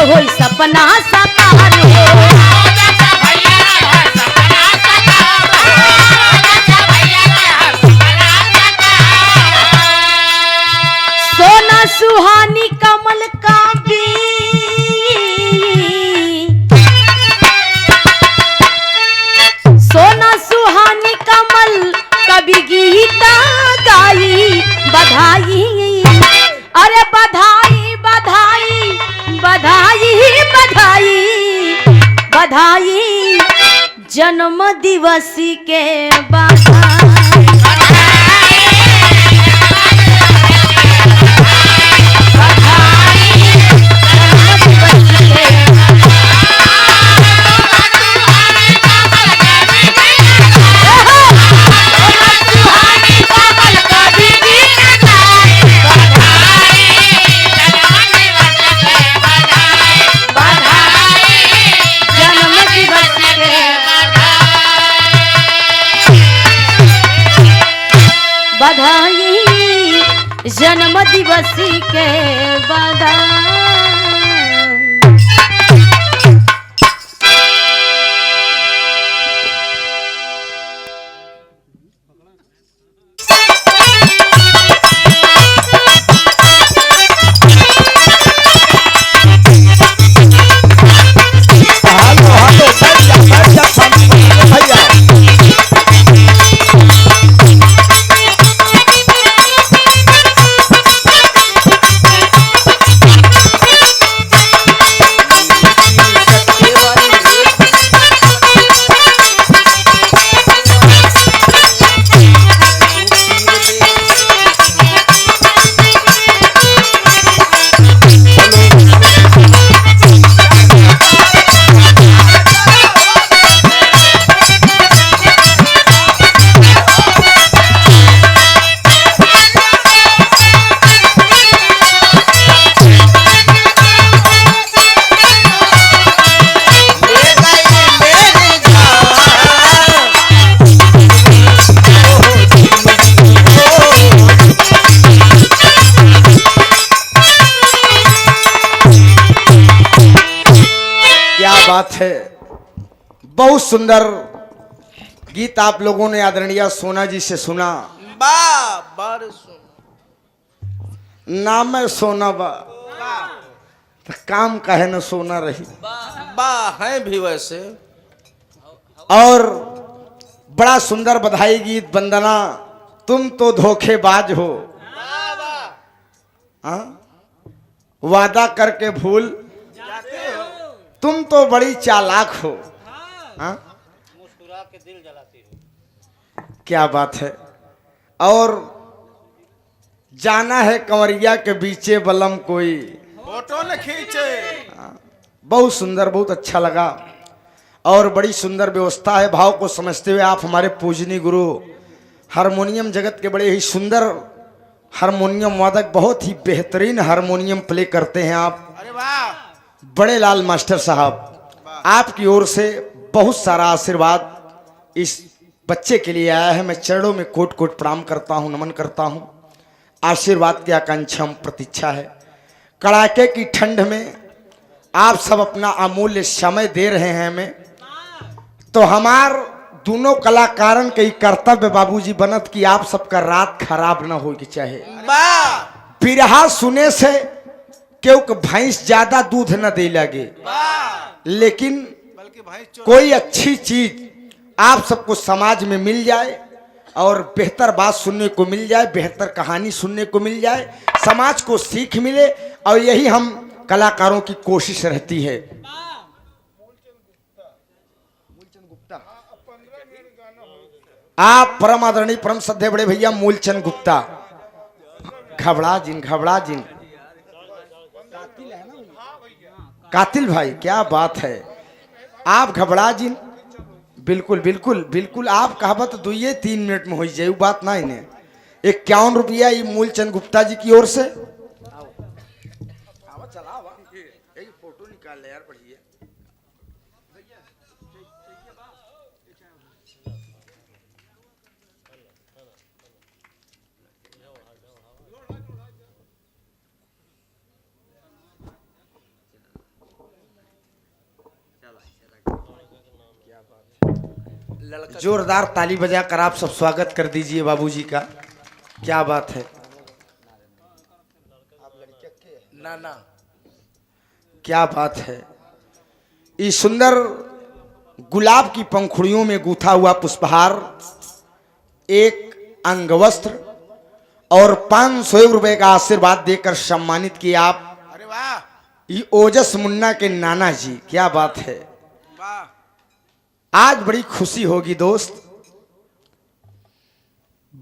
होई सपना साकार हो। सोना सुहानी कमल का सोना सुहानी कमल कभी गीता गाई बधाई। अरे बधाई बधाई बधाई बधाई बधाई जन्म दिवस के बधाई। बधाई जन्म दिवस के बधाई। बात है, बहुत सुंदर गीत आप लोगों ने आदरणीय सोना जी से सुना। नाम है सोना बा, तो काम काहे न सोना रही बा है भी वैसे। और बड़ा सुंदर बधाई गीत। वंदना तुम तो धोखेबाज हो, वादा करके भूल तुम तो बड़ी चालाक हो। मुस्कुरा के दिल जलाती हो। क्या बात है। और जाना है कंवरिया के बीचे बलम कोई फोटो न खींचे। बहुत सुंदर, बहुत अच्छा लगा। और बड़ी सुंदर व्यवस्था है। भाव को समझते हुए आप हमारे पूजनीय गुरु हारमोनियम जगत के बड़े ही सुंदर हारमोनियम वादक, बहुत ही बेहतरीन हारमोनियम प्ले करते हैं आप। अरे वाह। बड़े लाल मास्टर साहब, आपकी ओर से बहुत सारा आशीर्वाद इस बच्चे के लिए आया है। मैं चरणों में कोट कोट प्रणाम करता हूं, नमन करता हूं। आशीर्वाद की आकांक्षा प्रतीक्षा है। कड़ाके की ठंड में आप सब अपना अमूल्य समय दे रहे हैं हमें, तो हमार दोनों कलाकारन के कर्तव्य बाबूजी बनत कि आप सबका रात खराब ना हो चाहे। बिरहा सुने से क्योंकि भैंस ज्यादा दूध न दे लगे, लेकिन कोई अच्छी चीज आप सबको समाज में मिल जाए और बेहतर बात सुनने को मिल जाए, बेहतर कहानी सुनने को मिल जाए, समाज को सीख मिले, और यही हम कलाकारों की कोशिश रहती है। आप परम आदरणीय परम श्रद्धेय बड़े भैया मूलचंद गुप्ता, घबरा जिन कातिल भाई, क्या बात है। आप घबरा जिन, बिल्कुल बिल्कुल बिल्कुल। आप कहावत 2-3 मिनट में हो जाए, वो बात ना इन्हें। 51 रुपया ये मूलचंद गुप्ता जी की ओर से। फोटो निकाल ले यार, बढ़िया। जोरदार ताली बजाकर आप सब स्वागत कर दीजिए बाबूजी का। क्या बात है, ना ना क्या बात है। इस सुंदर गुलाब की पंखुड़ियों में गूथा हुआ पुष्पहार, एक अंगवस्त्र और 500 रुपए का आशीर्वाद देकर सम्मानित किए आप अरे वाह ये ओजस मुन्ना के नाना जी। क्या बात है, वाह आज बड़ी खुशी होगी दोस्त।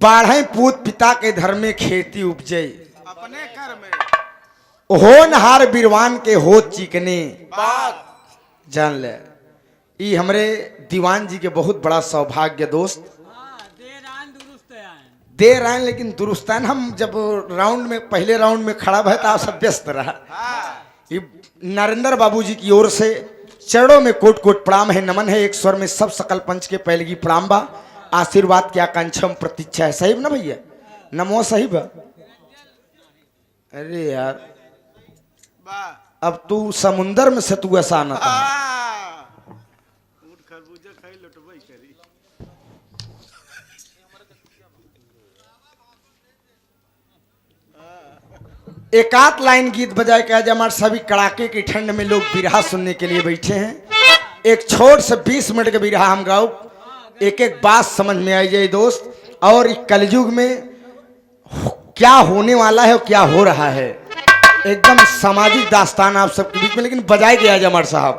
12 पूत पिता के धर्म में खेती उपजे, अपने घर में होनहार बिरवान के हो चिकने बात जान ले। ये हमरे दीवान जी के बहुत बड़ा सौभाग्य दोस्त। देर आए लेकिन दुरुस्त आए। हम जब राउंड में पहले राउंड में खड़ा भय था सब व्यस्त रहा। ये नरेंद्र बाबू जी की ओर से चरणों में कोट कोट प्रणाम है, नमन है। एक स्वर में सब सकल पंच के पहले प्रणाम बा। आशीर्वाद की आकांक्षा में प्रतीक्षा है। सही ना भैया, नमो सही बा। अरे यार वाह अब तू समुंदर में से तू ऐसा आना था। खरबूजा खाई लुटबई करी। एक आध लाइन गीत बजाए के आज हमारे सभी कड़ाके की ठंड में लोग बिरहा सुनने के लिए बैठे हैं। एक छोट से 20 मिनट का बिरहा हम गाओ, एक एक बात समझ में आई जाए दोस्त। और इस कलयुग में क्या होने वाला है और क्या हो रहा है, एकदम सामाजिक दास्तान आप सबके बीच में। लेकिन बजाए के आज हमारे साहब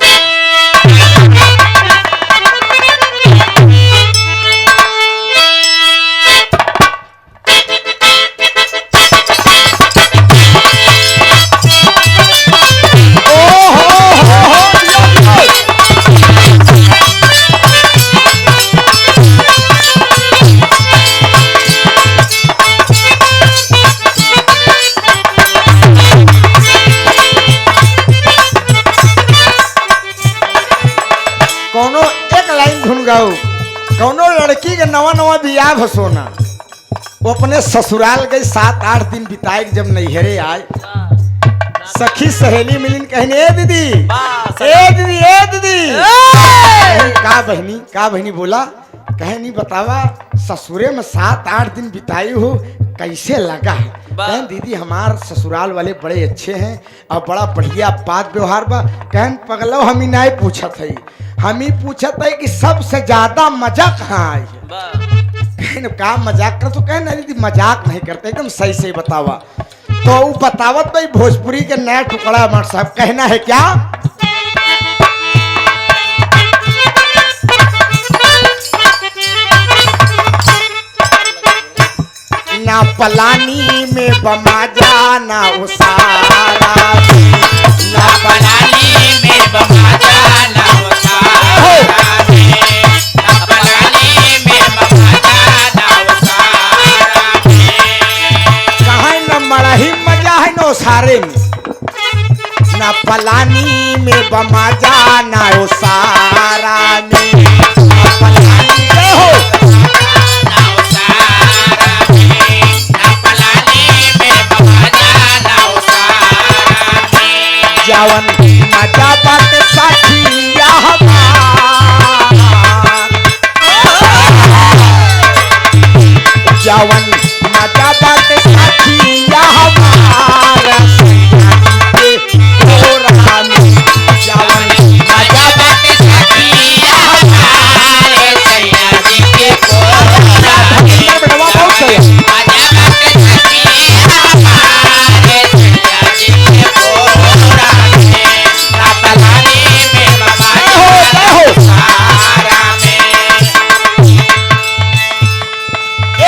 कौनो लड़की के नवा नवा बियाह हो सोना, वो अपने ससुराल गई 7-8 दिन बिताए। जब नैहरे आए सखी सहेली मिलिन कहने ए दीदी ए दीदी ए दीदी का बहनी बोला कहे नहीं बतावा ससुरे में 7-8 दिन बिताई हो कैसे लगा है। कहन दीदी हमार ससुराल वाले बड़े अच्छे हैं और बड़ा बढ़िया बात व्यवहार बा। कहन पगलो हम ही नहीं पूछत है, हम ही पूछत है कि सबसे ज्यादा मजा कहाँ आई है। का मजाक कर तो कहना दीदी मजाक नहीं करते, एकदम सही सही बतावा। तो वो बतावत भाई भोजपुरी के नया टुकड़ा हमारे साहब कहना है क्या, ना पलानी में बमा जाना उसारा, ना पलानी में बमा जाना उसारा, ना पलानी में बमा जाना उसारा, कहाँ न बड़ा ही मजा है नो सारे में, ना पलानी में बमा जाना उसारा में, ना पलानी हो जावन मजा बात साथिया हमार, जावन मजा बात साथिया हमार, जावन मजा बात साथिया हमार, सैयादी के कोरा बेटवा बहुत सही है। मजा बात सखिया हमारे सैयादी के कोरा ना पलानी में बमा जाना उसारा में।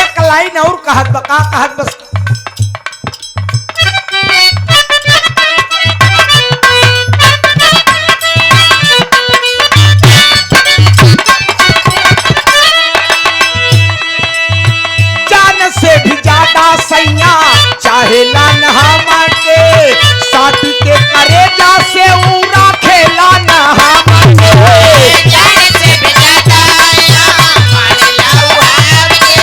एक लाइन और कहत बका कहत बस जान से भी ज्यादा सैया चाहेला नहामा के, साथी के करेजा से उड़ा खेला नहामा के, जान से भी ज्यादा मान लाओ आपके,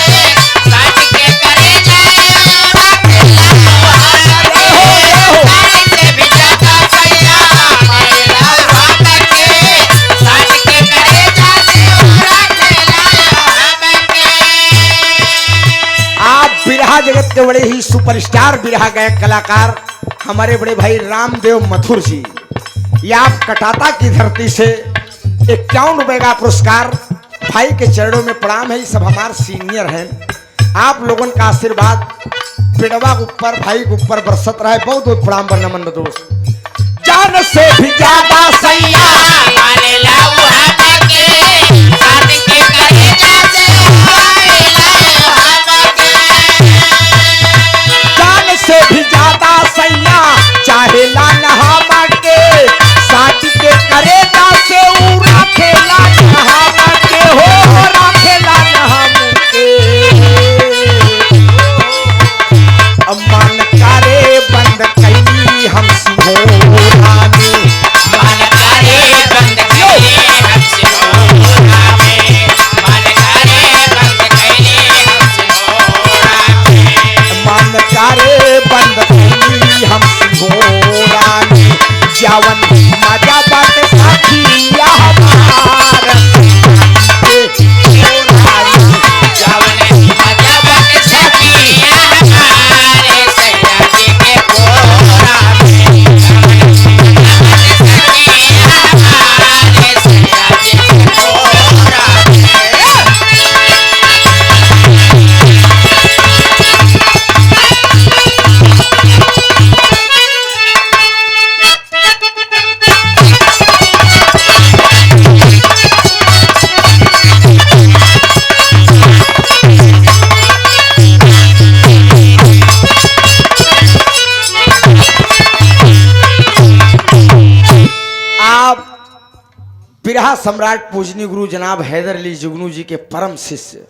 साथ के करे जाया बिरहा जगत के बड़े ही सुपरस्टार बिरहा गायक कलाकार हमारे बड़े भाई रामदेव मथुर जी, ये आप कटाता की धरती से 51 रुपए का पुरस्कार, भाई के चरणों में प्रणाम है। ये सब हमारे सीनियर हैं, आप लोगों का आशीर्वाद पिड़वा के ऊपर भाई के ऊपर बरसत रहा है। बहुत बहुत प्रणाम नमन दोस्त। जान से भी ज्यादा सैया मारे लाऊ हमके साथ के करेगा से मारे लाऊ हमके जान से भी ज्यादा सैया चाहे लान हम के साथ के करेगा से ऊ राखेला हम के हो राखेला हम के मन करे बंद कैली हम सिंहोरा में मन करे बंद करे हमसे होरा में मन करे बंद करे हमसे होरा में मन करे बंद कैली हम सिंहोरा में जावन मजा बात साथिया हमार जावने मजा बात सखिया हमारे सैया जी के कोरा में जावने मजा बात सखिया हमारे सैया जी के कोरा में आप बिरहा सम्राट पूजनी गुरु जनाब हैदर अली जुगनू जी के परम शिष्य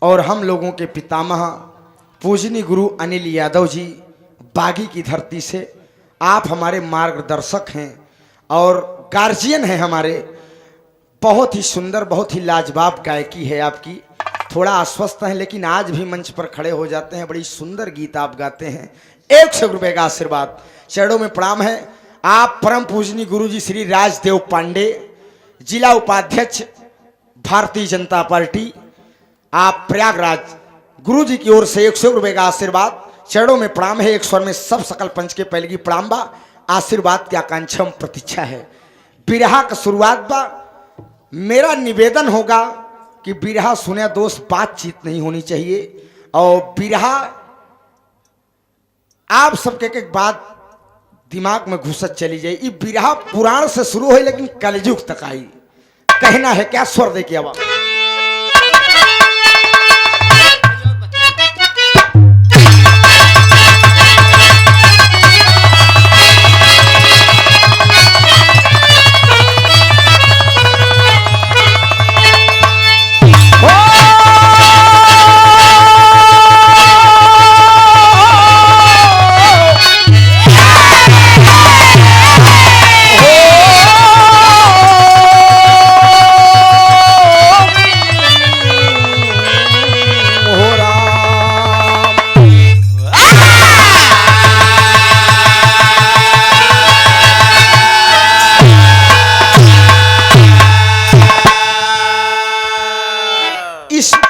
और हम लोगों के पितामह पूजनी गुरु अनिल यादव जी बागी की धरती से आप हमारे मार्गदर्शक हैं और गार्जियन हैं हमारे। बहुत ही सुंदर बहुत ही लाजवाब गायकी है आपकी, थोड़ा अस्वस्थ हैं लेकिन आज भी मंच पर खड़े हो जाते हैं। बड़ी सुंदर गीत आप गाते हैं। 100 रुपये का आशीर्वाद, चरणों में प्रणाम है। आप परम पूजनी गुरु जी श्री राजदेव पांडे, जिला उपाध्यक्ष भारतीय जनता पार्टी, आप प्रयागराज, गुरु जी की ओर से 100 रुपये का आशीर्वाद, चरणों में प्रणाम है। एक स्वर में सब सकल पंच के पहले की प्रणाम बा, आशीर्वाद की आकांक्षा में प्रतीक्षा है। बिरहा का शुरुआत बा, मेरा निवेदन होगा कि बिरहा सुने दोस्त, बातचीत नहीं होनी चाहिए और बिरहा आप सबके एक बात दिमाग में घुसत चली जाए। ये बिरहा पुराण से शुरू हुई लेकिन कलयुग तक आई, कहना है क्या? स्वर देखिए अब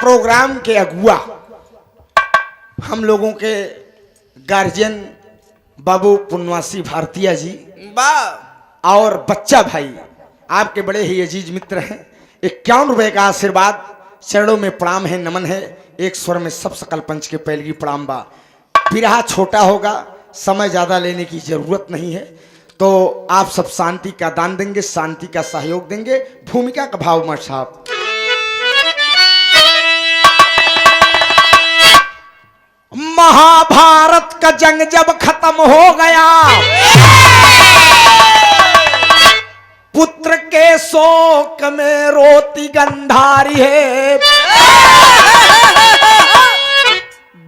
प्रोग्राम के अगुआ हम लोगों के गार्जियन बाबू पुनवासी भारतीय जी और बच्चा भाई आपके बड़े ही अजीज मित्र हैं। 51 रुपये का आशीर्वाद, चरणों में प्रणाम है, नमन है। एक स्वर में सब सकल पंच के पहले की प्रणाम बा। बिरहा छोटा होगा, समय ज़्यादा लेने की जरूरत नहीं है, तो आप सब शांति का दान देंगे, शांति का सहयोग देंगे। भूमिका का भाव मत साहब। महाभारत का जंग जब खत्म हो गया, पुत्र के शोक में रोती गंधारी है।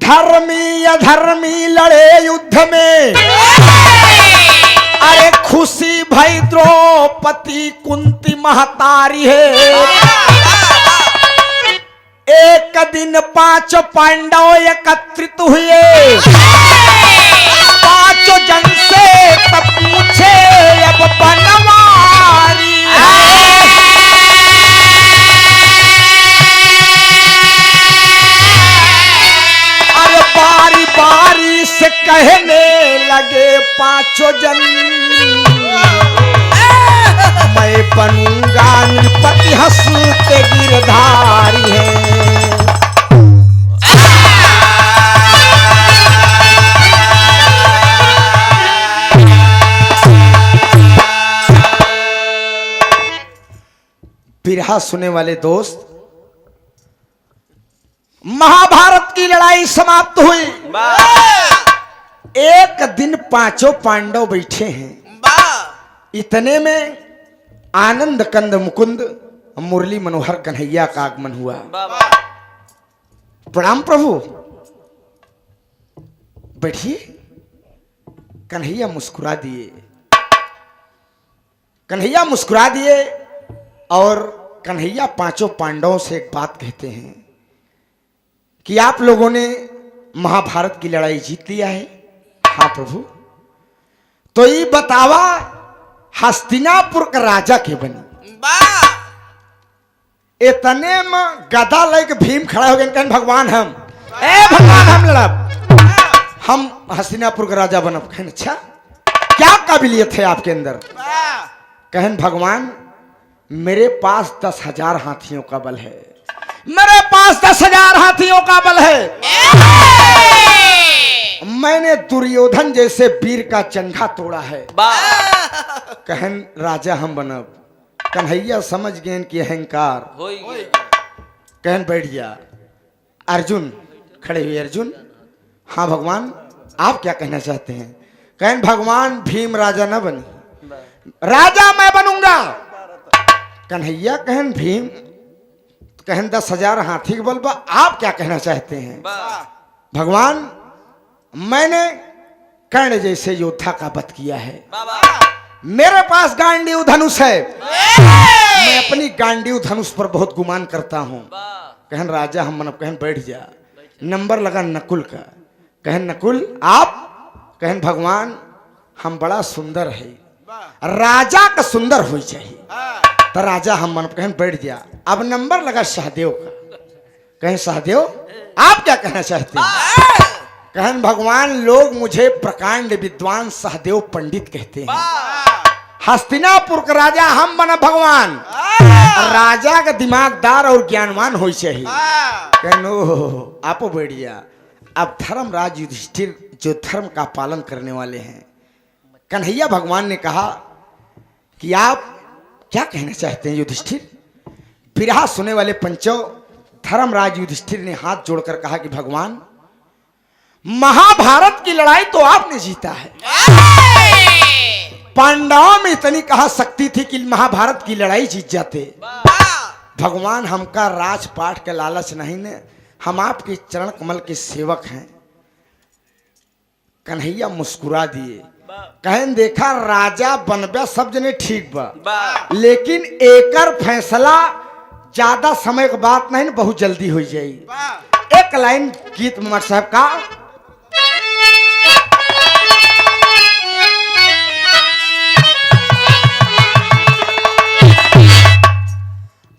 धर्मी अधर्मी लड़े युद्ध में, अरे खुशी भई द्रौपदी कुंती महतारी है। एक दिन 5 पांडव एकत्रित हुए, 5 जन से तब पूछे अब बनवारी अरे से कहने लगे पांचों जन, मैं बनूंगा नृपति हंसते गिरधारी है। बिरहा सुने वाले दोस्त, महाभारत की लड़ाई समाप्त हुई। एक दिन पांचों पांडव बैठे हैं। इतने में आनंद कंद मुकुंद मुरली मनोहर कन्हैया का आगमन हुआ। प्रणाम प्रभु, बैठिए। कन्हैया मुस्कुरा दिए। कन्हैया मुस्कुरा दिए और कन्हैया पांचों पांडवों से एक बात कहते हैं कि आप लोगों ने महाभारत की लड़ाई जीत लिया है। हाँ प्रभु। तो ये बतावा हस्तिनापुर का राजा के बनी। इतने में गदा लेके भीम खड़ा हो गए। कहन भगवान हम लड़ब, हम हस्तिनापुर का राजा बनब। कहन अच्छा, क्या काबिलियत है आपके अंदर? कहन भगवान मेरे पास 10,000 हाथियों का बल है। मेरे पास 10,000 हाथियों का बल है। मैंने दुर्योधन जैसे वीर का चंगा तोड़ा है। कहन राजा हम बनब। कन्हैया समझ गए कि अहंकार। कहन बैठ जा। अर्जुन खड़े हुए। अर्जुन, हाँ भगवान आप क्या कहना चाहते हैं? कहन भगवान भीम राजा न बनी, राजा मैं बनूंगा। कन्हैया कहन भीम, कहन 10,000 हाथी के बल पर आप क्या कहना चाहते हैं? भगवान मैंने कर्ण जैसे योद्धा का वध किया है। मेरे पास गांडीव धनुष है। मैं अपनी गांडीव धनुष पर बहुत गुमान करता हूं। कहन राजा हम मन। कहन बैठ जा। नंबर लगा नकुल का। कहन नकुल आप? कहन भगवान हम बड़ा सुंदर है, राजा का सुंदर हो चाहिए। तो राजा हम मन। कहन बैठ जा। अब नंबर लगा सहदेव का। कहन सहदेव आप क्या कहना चाहते हैं? कहन भगवान लोग मुझे प्रकांड विद्वान सहदेव पंडित कहते हैं। हस्तिनापुर का राजा हम बना भगवान। राजा का दिमागदार और ज्ञानवान हो चाहिए। कहनो आप बढ़िया। अब धर्मराज युधिष्ठिर जो धर्म का पालन करने वाले हैं। कन्हैया भगवान ने कहा कि आप क्या कहना चाहते हैं युधिष्ठिर? बिरहा सुने वाले पंचों, धर्मराज युधिष्ठिर ने हाथ जोड़कर कहा कि भगवान महाभारत की लड़ाई तो आपने जीता है। पांडवों में इतनी कहा शक्ति थी कि महाभारत की लड़ाई जीत जाते। भगवान हमका राजपाट के लालच नहीं ने, हम आपके चरण कमल के सेवक हैं। कन्हैया मुस्कुरा दिए। कहन देखा राजा बनबा सब जने ठीक बा, लेकिन एकर फैसला ज्यादा समय के बात नहीं, बहुत जल्दी हो जाए। एक लाइन गीत मर साहब का।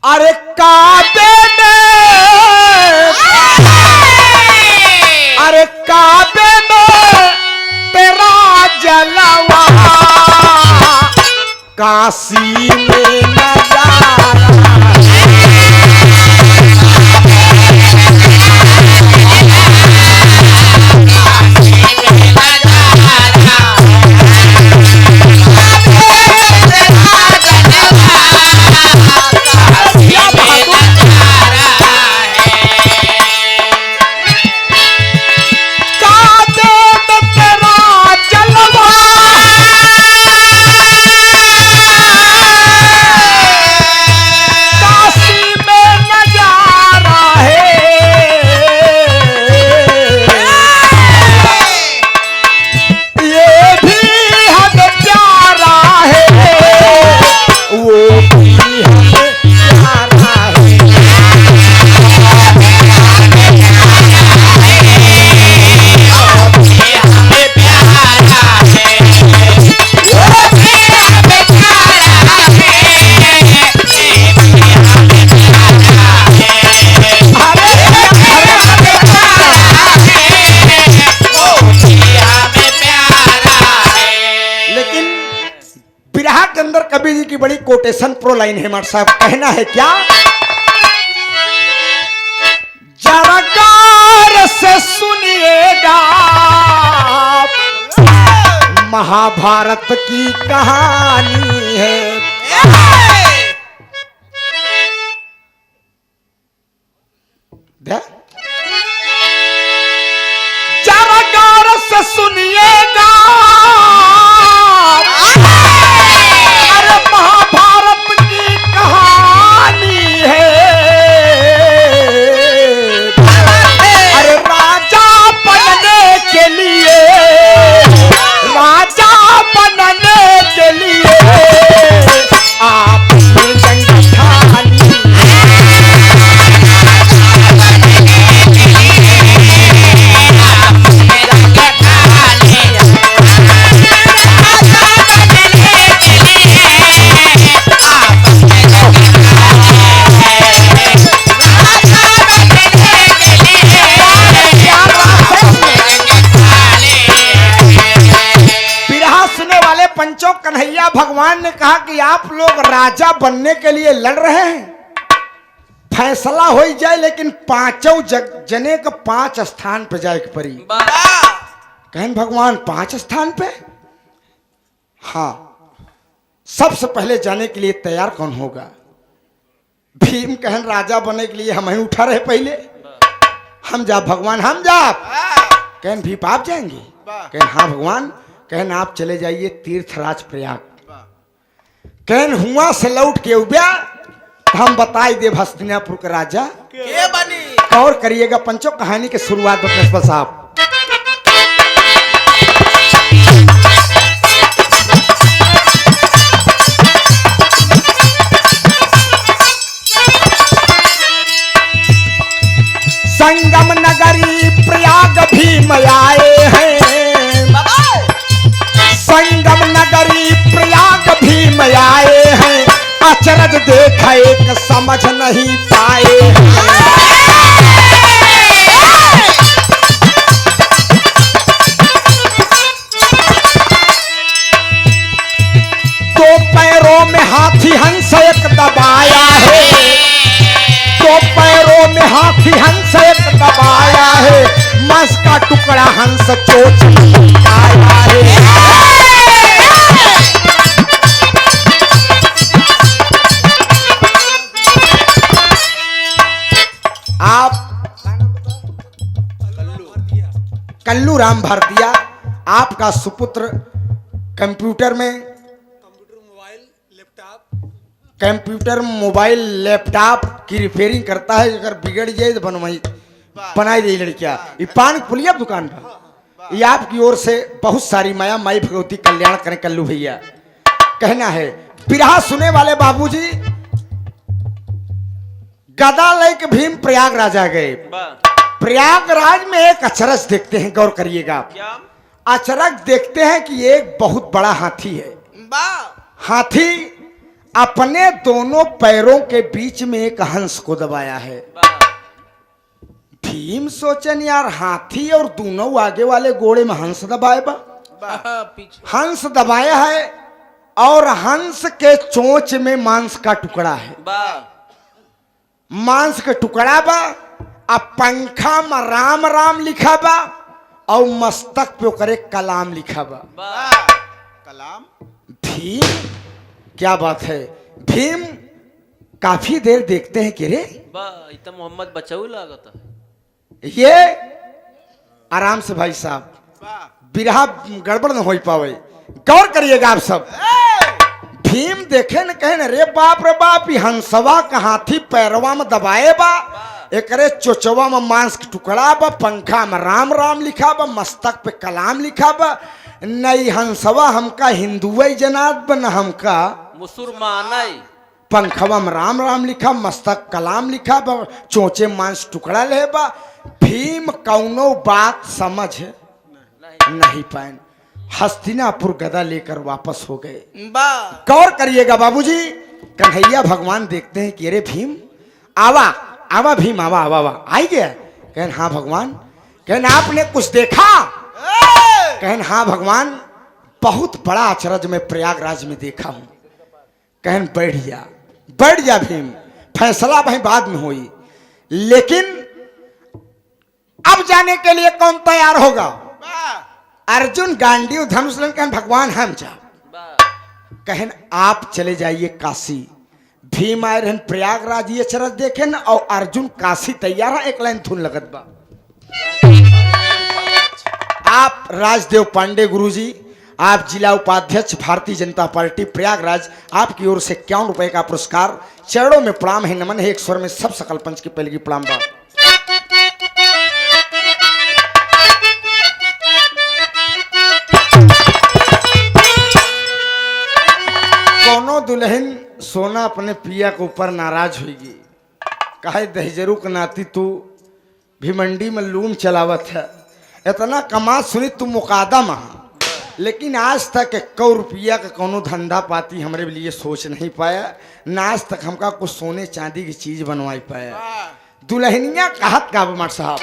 अरे काबे में, अरे काबे में तेरा जलवा, काशी में नजारा। कवि जी की बड़ी कोटेशन प्रो लाइन है मास्टर साहब, कहना है क्या, जरा गौर से सुनिएगा महाभारत की कहानी है। जरा गौर से सुनिएगा अरे महाभारत की कहानी है। अरे राजा बनने के लिए, राजा बनने के लिए आपने जंग ठानी। पंचों कन्हैया भगवान ने कहा कि आप लोग राजा बनने के लिए लड़ रहे हैं, फैसला हो ही जाए लेकिन पांचों जने को 5 स्थान पे जाए के परी। कहन भगवान 5 स्थान पे? हाँ, सबसे पहले जाने के लिए तैयार कौन होगा? भीम कहन राजा बनने के लिए हम ही उठा रहे पहले, हम जा भगवान हम जा। कहन भीप आप जाएंगे? कहन हाँ भगवान। कहन आप चले जाइए तीर्थराज प्रयाग। कहन हुआ से लौट के उब्या हम बताई देव हस्तिनापुर के राजा के बनी। गौर करिएगा पंचों कहानी के शुरुआत में प्रिंसिपल साहब। संगम नगरी प्रयाग भीम आए हैं, संगम नगरी प्रयाग भीम आए हैं, अचरज देखा एक समझ नहीं पाए हैं। दो पैरों में हाथी हंस एक दबाया है, दो पैरों में हाथी हंस एक दबाया है, मांस का टुकड़ा हंस चोच में आया है। आप कल्लू राम भारतीय, आपका सुपुत्र कंप्यूटर मोबाइल लैपटॉप की रिपेयरिंग करता है। अगर बिगड़ जाए तो बनाई दे लड़कियां। ये पान पुलिया दुकान पर, ये आपकी ओर से बहुत सारी माया माई भगवती कल्याण करें कल्लू भैया। कहना है बिरहा सुने वाले बाबूजी, गदा लेके भीम प्रयागराज आ गए। प्रयागराज में एक अचरज देखते हैं, गौर करिएगा। अचरज देखते हैं कि एक बहुत बड़ा हाथी है। हाथी अपने दोनों पैरों के बीच में एक हंस को दबाया है। भीम सोचन यार हाथी और दोनों आगे वाले घोड़े में हंस दबाए बा, हंस दबाया है और हंस के चोंच में मांस का टुकड़ा है। मांस का टुकड़ा बा, अब पंखा में राम राम लिखा बा और मस्तक पे ओकरे कलाम लिखा बा। कलाम भीम, क्या बात है। भीम काफी देर देखते हैं कि रे मोहम्मद बचाऊ लागत ये आराम से भाई साहब, बिरहा गड़बड़ न हो पावे, गौर करिएगा आप सब। भीम देखे न कहे न रे बाप ही हंसवा का हाथी पैरवा में दबाए बा, एकरे चोचवा में मांस के टुकड़ा बा, पंखा में राम राम लिखा बा, मस्तक पे कलाम लिखा बा। नहीं हंसवा हमका हिंदुए जनात बन हमका मुसलमान, पंखवा में राम राम लिखा, मस्तक कलाम लिखा बा, चोचे मांस टुकड़ा ले बा। भीम कौनो बात समझ नहीं पाए, हस्तिनापुर गदा लेकर वापस हो गए। गौर करिएगा बाबूजी, कन्हैया भगवान देखते हैं कि अरे भीम आवा आवा, भीम आवा आवा आवा, आई गया। कहन हाँ भगवान। कहन आपने कुछ देखा? कहन हाँ भगवान, बहुत बड़ा अचरज में प्रयागराज में देखा हूं। कहन बैठ जा भीम, फैसला भाई बाद में हुई, लेकिन अब जाने के लिए कौन तैयार होगा? अर्जुन गांडीव धनुष लेकर कहन भगवान हम जा, कहन आप चले जाइए काशी। भीम आए रहन प्रयागराज ये चरस देखे न, और अर्जुन काशी तैयार है, एक लाइन धुन लगत बा। आप राजदेव पांडे गुरुजी, आप जिला उपाध्यक्ष भारतीय जनता पार्टी प्रयागराज, आपकी ओर से 51 रुपए का पुरस्कार, चरणों में प्रणाम है, नमन है, एक स्वर में सब सकल पंच की पहले की प्रणाम बा। कोनो दुल्हन सोना अपने पिया के ऊपर नाराज होगी, कहे दहजरू के नाती तू भिमंडी में लूम चलावत है, इतना कमा सुनी तू मुकादम है, लेकिन आज तक 1 रुपया का कोनो धंधा पाती हमारे लिए सोच नहीं पाया, ना आज तक हमका कुछ सोने चांदी की चीज बनवाई पाया। दुल्हनिया कहत का बमर साहब,